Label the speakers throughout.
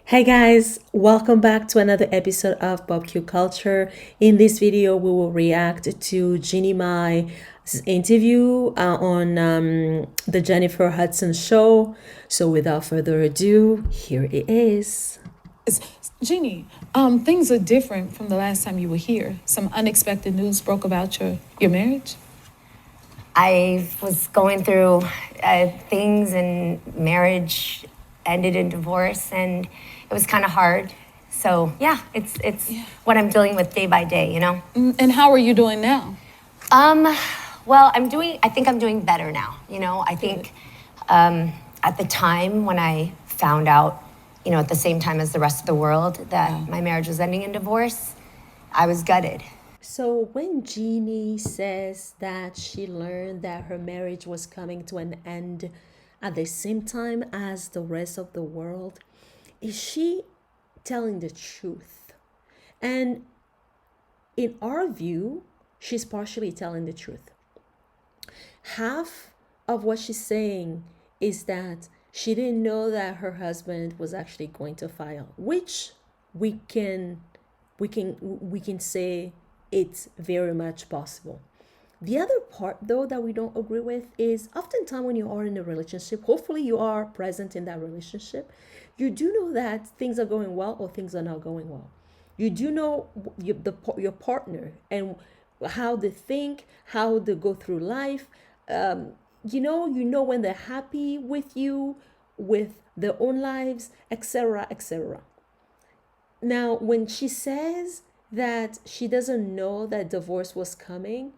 Speaker 1: Hey guys, welcome back to another episode of Barbecue Culture. In this video, we will react to Jeannie Mai's interview on the Jennifer Hudson show. So without further ado, here it is.
Speaker 2: Jeannie, things are different from the last time you were here. Some unexpected news broke about your marriage.
Speaker 3: I was going through things, and marriage ended in divorce, and it was kind of hard. So yeah, it's what I'm dealing with day by day, you know.
Speaker 2: And how are you doing now?
Speaker 3: Well, I think I'm doing better now. You know, I think at the time when I found out, you know, at the same time as the rest of the world that my marriage was ending in divorce, I was gutted.
Speaker 1: So when Jeannie says that she learned that her marriage was coming to an end at the same time as the rest of the world, is she telling the truth? And in our view, she's partially telling the truth. Half of what she's saying is that she didn't know that her husband was actually going to file, which we can say it's very much possible. The other part, though, that we don't agree with is oftentimes when you are in a relationship, hopefully you are present in that relationship, you do know that things are going well or things are not going well. You do know your partner and how they think, how they go through life. You know when they're happy with you, with their own lives, etc., etc. Now, when she says that she doesn't know that divorce was coming,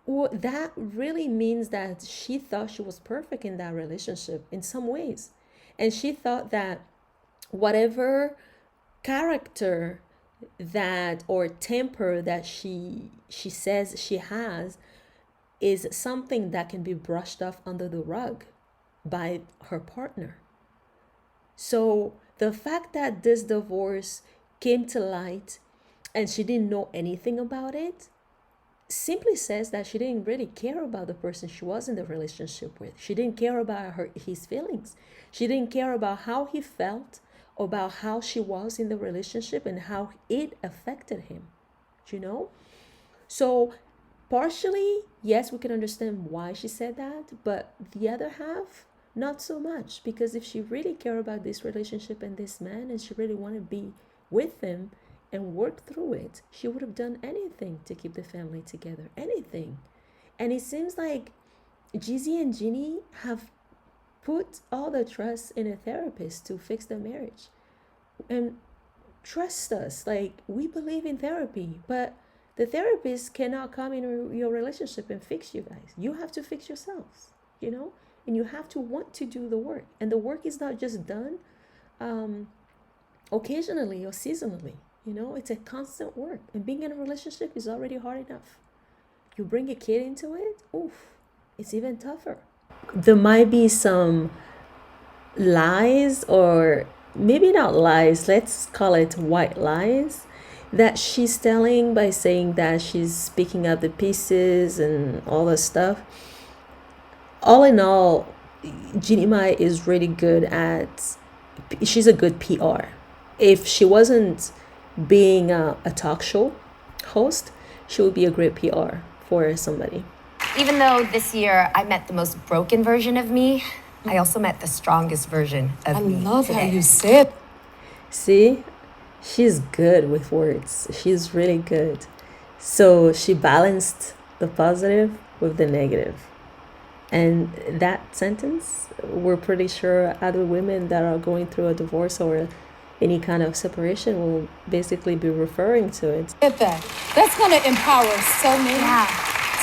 Speaker 1: well, that really means that she thought she was perfect in that relationship in some ways. And she thought that whatever character that or temper that she says she has is something that can be brushed off under the rug by her partner. So the fact that this divorce came to light and she didn't know anything about it simply says that she didn't really care about the person she was in the relationship with. She didn't care about his feelings. She didn't care about how he felt, about how she was in the relationship and how it affected him, you know? So partially, yes, we can understand why she said that, but the other half, not so much, because if she really cared about this relationship and this man and she really wanted to be with him and work through it, she would have done anything to keep the family together, anything. And it seems like Jeezy and Jeannie have put all the trust in a therapist to fix their marriage. And trust us, like, we believe in therapy, but the therapist cannot come in your relationship and fix you guys. You have to fix yourselves, you know, and you have to want to do the work. And the work is not just done occasionally or seasonally. You know, it's a constant work. And being in a relationship is already hard enough. You bring a kid into it, oof, it's even tougher. There might be some lies, or maybe not lies, let's call it white lies, that she's telling by saying that she's picking up the pieces and all this stuff. All in all, Jeannie Mai is really good she's a good PR. If she wasn't being a talk show host, she would be a great PR for somebody.
Speaker 3: Even though this year I met the most broken version of me, I also met the strongest version of me.
Speaker 2: I love
Speaker 3: today.
Speaker 2: how you said.
Speaker 1: See, she's good with words. She's really good. So she balanced the positive with the negative. And that sentence, we're pretty sure other women that are going through a divorce or any kind of separation will basically be referring to it.
Speaker 2: Get that. That's going to empower so many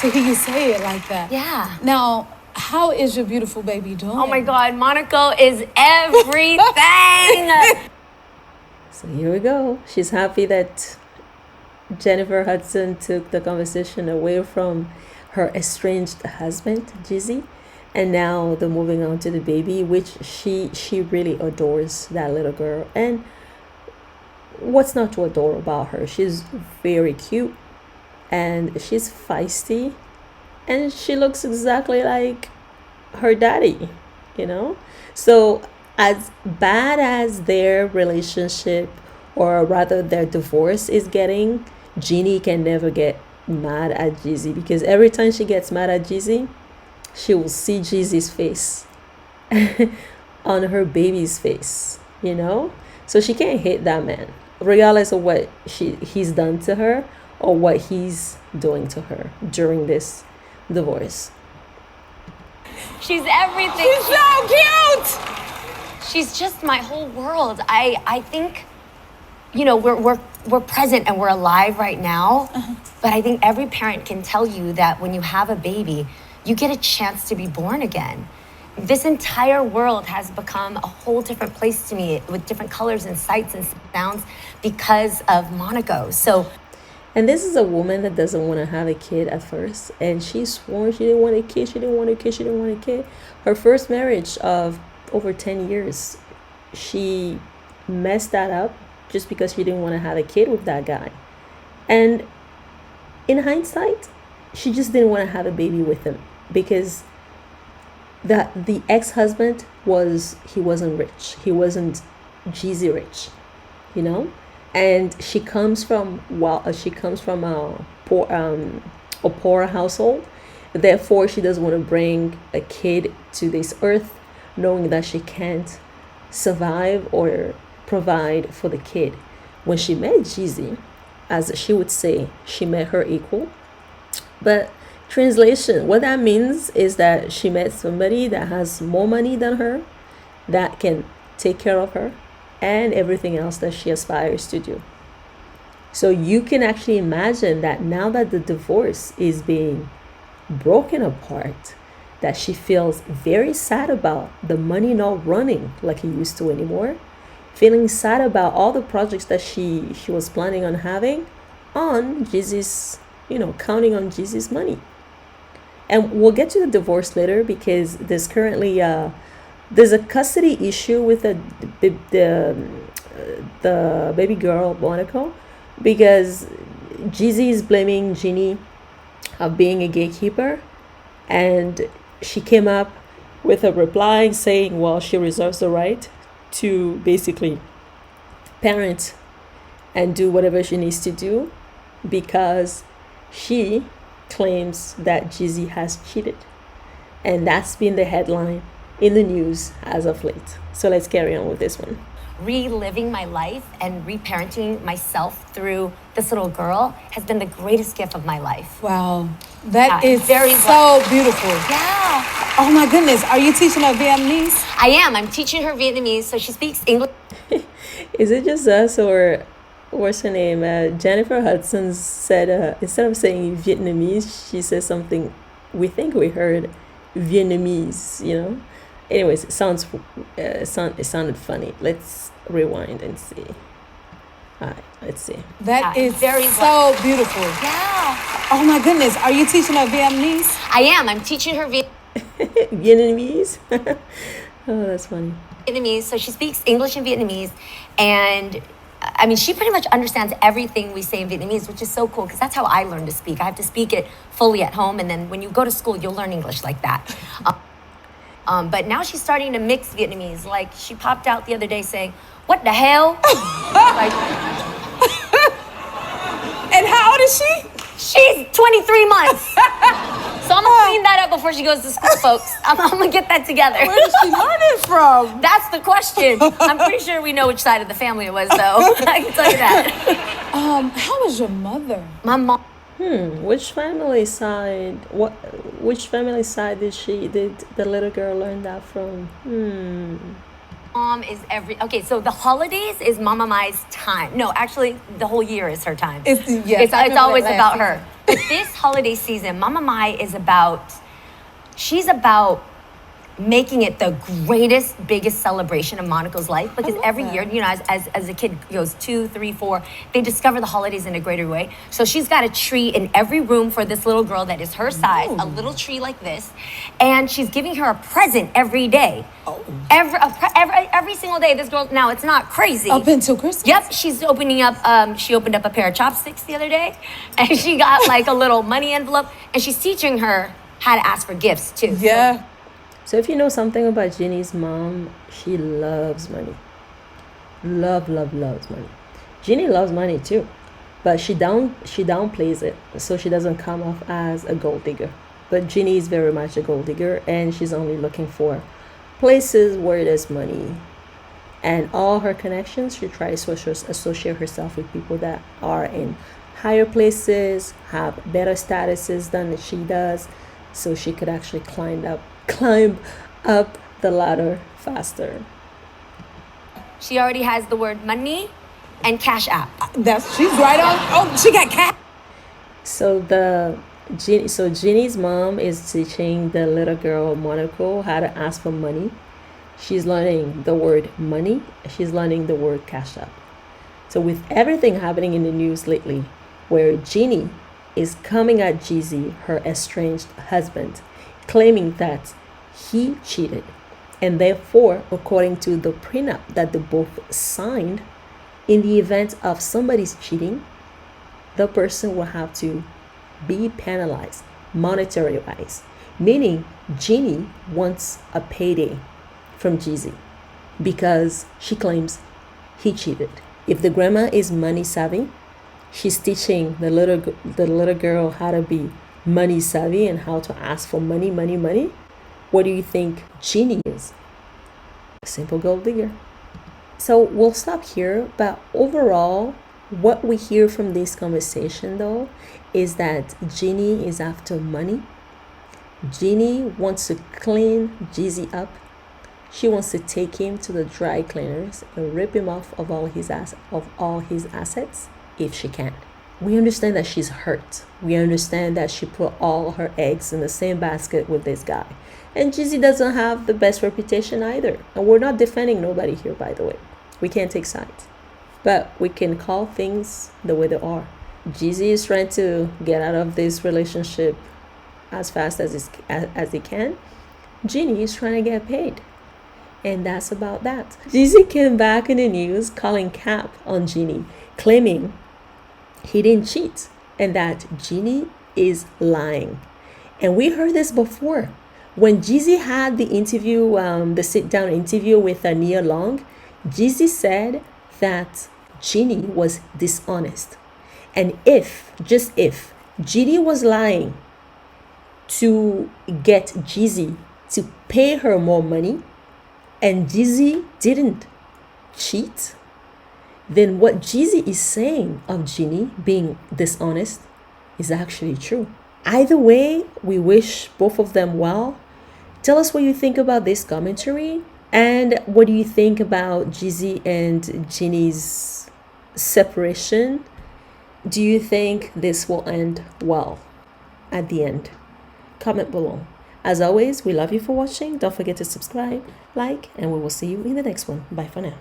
Speaker 2: to hear you say it like that.
Speaker 3: Yeah.
Speaker 2: Now, how is your beautiful baby doing?
Speaker 3: Oh my God, Monaco is everything.
Speaker 1: So here we go. She's happy that Jennifer Hudson took the conversation away from her estranged husband, Jeezy, and now they're moving on to the baby, which she really adores that little girl. And what's not to adore about her? She's very cute and she's feisty and she looks exactly like her daddy, you know? So As bad as their relationship, or rather their divorce, is getting, Jeannie can never get mad at Jeezy, because every time she gets mad at Jeezy, she will see Jeezy's face on her baby's face, you know? So she can't hate that man, regardless of what he's done to her or what he's doing to her during this divorce.
Speaker 3: She's everything.
Speaker 2: She's so cute.
Speaker 3: She's just my whole world. I think, you know, we're present and we're alive right now. But I think every parent can tell you that when you have a baby, you get a chance to be born again. This entire world has become a whole different place to me, with different colors and sights and sounds, because of Monaco. So,
Speaker 1: and this is a woman that doesn't want to have a kid at first, and she swore she didn't want a kid, she didn't want a kid, she didn't want a kid. Her first marriage of over 10 years, she messed that up just because she didn't want to have a kid with that guy. And in hindsight, she just didn't want to have a baby with him, because the ex-husband wasn't rich. He wasn't Jeezy rich, you know? And she comes from a poor household. Therefore, she doesn't want to bring a kid to this earth knowing that she can't survive or provide for the kid. When she met Jeezy, as she would say, she met her equal. But translation, what that means is that she met somebody that has more money than her, that can take care of her and everything else that she aspires to do. So you can actually imagine that now that the divorce is being broken apart, that she feels very sad about the money not running like it used to anymore, feeling sad about all the projects that she was planning on having on Jeezy's, counting on Jeezy's money. And we'll get to the divorce later, because there's currently there's a custody issue with the baby girl Monaco, because Jeezy is blaming Jeannie of being a gatekeeper, and she came up with a reply saying, well, she reserves the right to basically parent and do whatever she needs to do, because she claims that Jeezy has cheated. And that's been the headline in the news as of late. So let's carry on with this one.
Speaker 3: Reliving my life and reparenting myself through this little girl has been the greatest gift of my life.
Speaker 2: Wow. That
Speaker 3: Yeah,
Speaker 2: is
Speaker 3: very
Speaker 2: so beautiful.
Speaker 3: Yeah,
Speaker 2: Oh my goodness. Are you teaching her Vietnamese?
Speaker 3: I am. I'm teaching her Vietnamese, so she speaks English.
Speaker 1: Is it just us, or what's her name? Jennifer Hudson said, instead of saying Vietnamese, she said something, we think we heard Vietnamese, Anyways, it sounded funny. Let's rewind and see. All right, let's see.
Speaker 2: That
Speaker 3: Yeah,
Speaker 2: is
Speaker 3: very
Speaker 2: so beautiful.
Speaker 3: Yeah,
Speaker 2: Oh my goodness. Are you teaching her Vietnamese?
Speaker 3: I am. I'm teaching her
Speaker 1: Vietnamese? Oh, that's funny.
Speaker 3: Vietnamese, so she speaks English and Vietnamese, and I mean, she pretty much understands everything we say in Vietnamese, which is so cool, because that's how I learned to speak. I have to speak it fully at home, and then when you go to school, you'll learn English like that. But now she's starting to mix Vietnamese. Like, she popped out the other day saying, "What the hell?" Like,
Speaker 2: And how old is she?
Speaker 3: she's 23 months. So I'm gonna clean that up before she goes to school, folks. I'm gonna get that together.
Speaker 2: Where did she learn it from?
Speaker 3: That's the question. I'm pretty sure we know which side of the family it was, though. I can tell you that.
Speaker 2: How was your mother?
Speaker 3: My mom.
Speaker 1: Which family side? Which family side did the little girl learn that from?
Speaker 3: Mom is so the holidays is Mama Mai's time. No, actually, the whole year is her time.
Speaker 2: Yes, I
Speaker 3: It's
Speaker 2: remember
Speaker 3: always
Speaker 2: that
Speaker 3: about
Speaker 2: last
Speaker 3: her. But this holiday season, Mama Mai is she's about making it the greatest, biggest celebration of Monaco's life, because
Speaker 2: love
Speaker 3: every
Speaker 2: that.
Speaker 3: year, as a kid goes 2, 3, 4, they discover the holidays in a greater way. So she's got a tree in every room for this little girl that is her size, a little tree like this, and she's giving her a present every day. Every single day, this girl, now it's not crazy.
Speaker 2: Up until Christmas?
Speaker 3: Yep, she's opening up, she opened up a pair of chopsticks the other day, and she got like a little money envelope, and she's teaching her how to ask for gifts too.
Speaker 2: Yeah.
Speaker 1: So if you know something about Jeannie's mom, she loves money. Loves money. Jeannie loves money too, but she downplays it so she doesn't come off as a gold digger. But Jeannie is very much a gold digger, and she's only looking for places where there's money. And all her connections, she tries to associate herself with people that are in higher places, have better statuses than she does, so she could actually climb up the ladder faster.
Speaker 3: She already has the word money and cash app.
Speaker 2: She's right on. Oh, she got cat.
Speaker 1: So Jeannie's mom is teaching the little girl Monaco how to ask for money. She's learning the word money. She's learning the word cash up. So with everything happening in the news lately, where Jeannie is coming at Jeezy, her estranged husband, claiming that he cheated, and therefore, according to the prenup that they both signed, in the event of somebody's cheating, the person will have to be penalized monetary-wise, meaning Jeannie wants a payday from Jeezy because she claims he cheated. If the grandma is money savvy, she's teaching the little girl how to be money savvy and how to ask for money. What do you think Jeannie is? A simple gold digger. So we'll stop here, but overall, what we hear from this conversation though is that Jeannie is after money. Jeannie wants to clean Jeezy up. She wants to take him to the dry cleaners and rip him off of all his assets if she can. We understand that she's hurt. We understand that she put all her eggs in the same basket with this guy. And Jeezy doesn't have the best reputation either. And we're not defending nobody here, by the way. We can't take sides. But we can call things the way they are. Jeezy is trying to get out of this relationship as fast as he can. Jeannie is trying to get paid. And that's about that. Jeezy came back in the news calling cap on Jeannie, claiming he didn't cheat and that Jeannie is lying. And we heard this before. When Jeezy had the interview, the sit-down interview with Nia Long, Jeezy said that Jeannie was dishonest. And just if, Jeannie was lying to get Jeezy to pay her more money, and Jeezy didn't cheat, then what Jeezy is saying of Jeannie being dishonest is actually true. Either way, we wish both of them well. Tell us what you think about this commentary, and what do you think about Jeezy and Jeannie's separation? Do you think this will end well at the end? Comment below. As always, we love you for watching. Don't forget to subscribe, like, and we will see you in the next one. Bye for now.